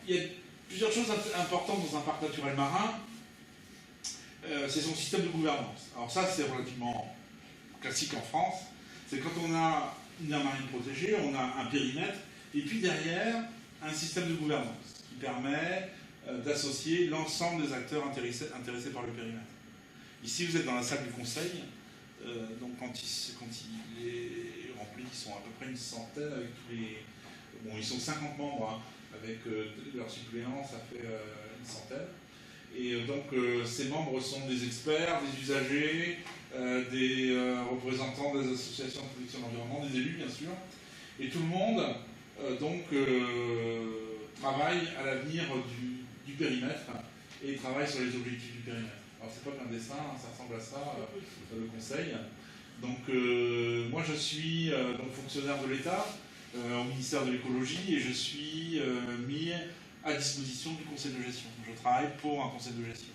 il y a plusieurs choses importantes dans un parc naturel marin. C'est son système de gouvernance. Alors ça, c'est relativement classique en France. C'est quand on a une aire marine protégée, on a un périmètre, et puis derrière, un système de gouvernance qui permet d'associer l'ensemble des acteurs intéressés par le périmètre. Ici, vous êtes dans la salle du conseil, donc quand il est rempli, ils sont à peu près une centaine avec tous les... Bon, ils sont 50 membres, hein, avec leurs suppléants, ça fait une centaine. Et donc, ces membres sont des experts, des usagers, des représentants des associations de protection de l'environnement, des élus, bien sûr. Et tout le monde, travaille à l'avenir du périmètre et travaille sur les objectifs du périmètre. Alors, c'est pas qu'un dessin, hein, ça ressemble à ça, le conseil. Donc, moi, je suis fonctionnaire de l'État au ministère de l'écologie et je suis mis à disposition du conseil de gestion. Je travaille pour un conseil de gestion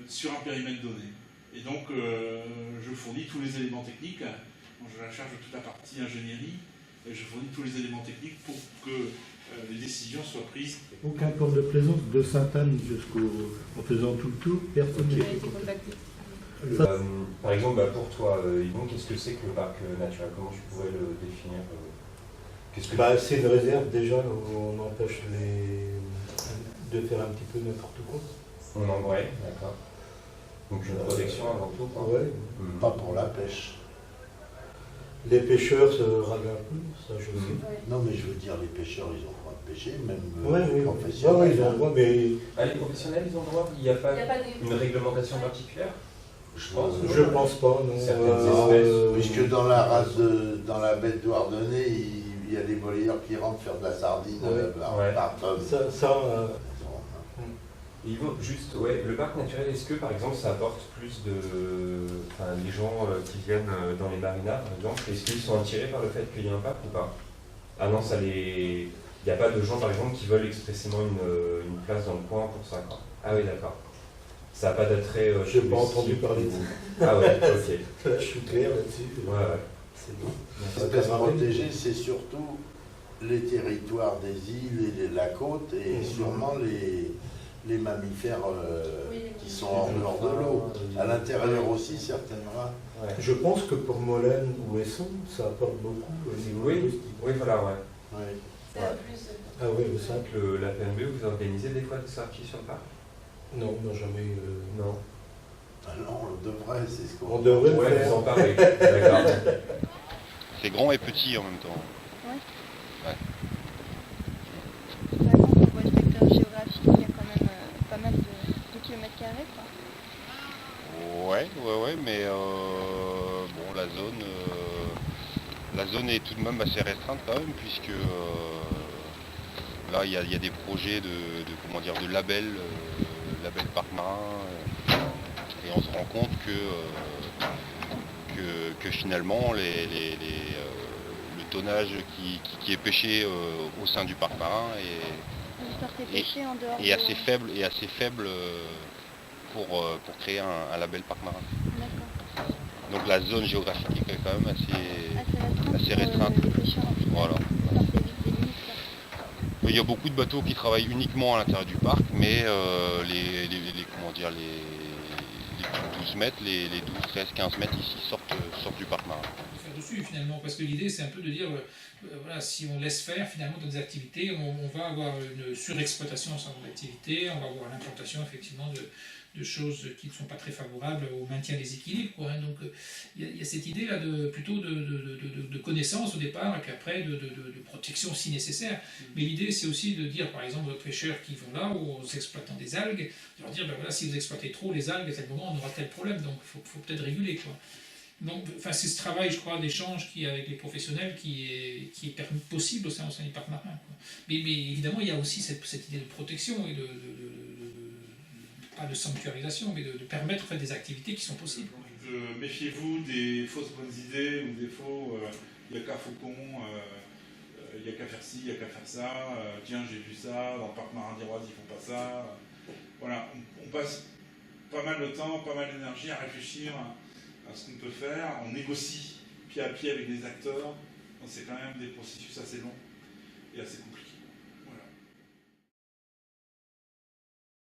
sur un périmètre donné. Et donc, je fournis tous les éléments techniques. Donc, je la charge de toute la partie ingénierie et je fournis tous les éléments techniques pour que les décisions soient prises. Aucun port de plaisance de Sainte-Anne en faisant tout le tour, personne n'a été contacté. Par exemple, pour toi, Yvon, qu'est-ce que c'est que le parc naturel? Comment tu pourrais le définir? C'est une réserve déjà où on empêche de faire un petit peu n'importe quoi. Ouais, d'accord. Donc une protection avant tout, quoi. Ouais. Pas pour la pêche. Les pêcheurs se raguent un peu, ça je sais. Non, mais je veux dire, les pêcheurs, ils ont le droit de pêcher, même les professionnels. Ouais, ils ont le droit, mais... Ah, les professionnels, ils ont le droit? Il n'y a pas une réglementation particulière? Je pense pas, non. Certaines espèces. Puisque dans la baie de Douarnenez, il y a des volleyeurs qui rentrent faire de la sardine par tonne. Yvon, juste, le parc naturel, est-ce que par exemple ça apporte plus de... Enfin, les gens qui viennent dans les marinas, par exemple, est-ce qu'ils sont attirés par le fait qu'il y ait un parc ou pas? Ah non, il n'y a pas de gens par exemple qui veulent expressément une place dans le coin pour ça, quoi. Ah oui, d'accord. Ça n'a pas d'attrait... Je n'ai pas entendu parler de ça. Ah ouais, ok. Je suis clair là-dessus. Ouais. C'est bon. L'espèce protégée, c'est surtout les territoires des îles et de la côte et sûrement les mammifères qui sont en dehors de l'eau. À l'intérieur aussi, certainement. Ouais. Je pense que pour Molène ou Esson, ça apporte beaucoup au niveau touristique. Oui, voilà, C'est un plus. Ah oui, le simple. La PMB, vous organisez des fois des sorties sur le parc? Non, jamais. Non. Ah non, on devrait, c'est ce qu'on... On devrait le faire. Vous en parlez. D'accord. C'est grand et petit en même temps. Ouais. Par exemple, on voit le secteur géographique, il y a quand même pas mal de kilomètres carrés, quoi. Ouais, mais bon, la zone est tout de même assez restreinte quand même, puisque là il y a des projets de label parc marin, et on se rend compte que finalement le tonnage qui est pêché au sein du parc marin est assez faible pour créer un label parc marin. Donc la zone géographique est quand même assez restreinte. Voilà. Il y a beaucoup de bateaux qui travaillent uniquement à l'intérieur du parc, mais les 12 mètres, les 12, 13, 15 mètres ici sortent du parc marin. Faire dessus finalement, parce que l'idée c'est un peu de dire, voilà, si on laisse faire finalement dans des activités, on va avoir une surexploitation en certain nombre d'activités, on va avoir l'implantation effectivement de choses qui ne sont pas très favorables au maintien des équilibres, quoi, hein. Donc il y a cette idée là plutôt de connaissance au départ et puis après de protection si nécessaire. Mais l'idée c'est aussi de dire par exemple aux pêcheurs qui vont là ou aux exploitants des algues, de leur dire ben voilà, si vous exploitez trop les algues à tel moment on aura tel problème, donc il faut peut-être réguler, quoi. Donc, enfin, c'est ce travail, je crois, d'échange avec les professionnels qui est possible au sein du parc marin, quoi. Mais évidemment, il y a aussi cette idée de protection et pas de sanctuarisation, mais de permettre en fait, des activités qui sont possibles. Méfiez-vous des fausses bonnes idées ou des faux il n'y a qu'à Faucon, il n'y a qu'à faire ci, il n'y a qu'à faire ça, tiens j'ai vu ça, dans le parc marin d'Iroise ils font pas ça. Voilà, on passe pas mal de temps, pas mal d'énergie à réfléchir à ce qu'on peut faire, on négocie pied à pied avec les acteurs, c'est quand même des processus assez longs et assez compliqués.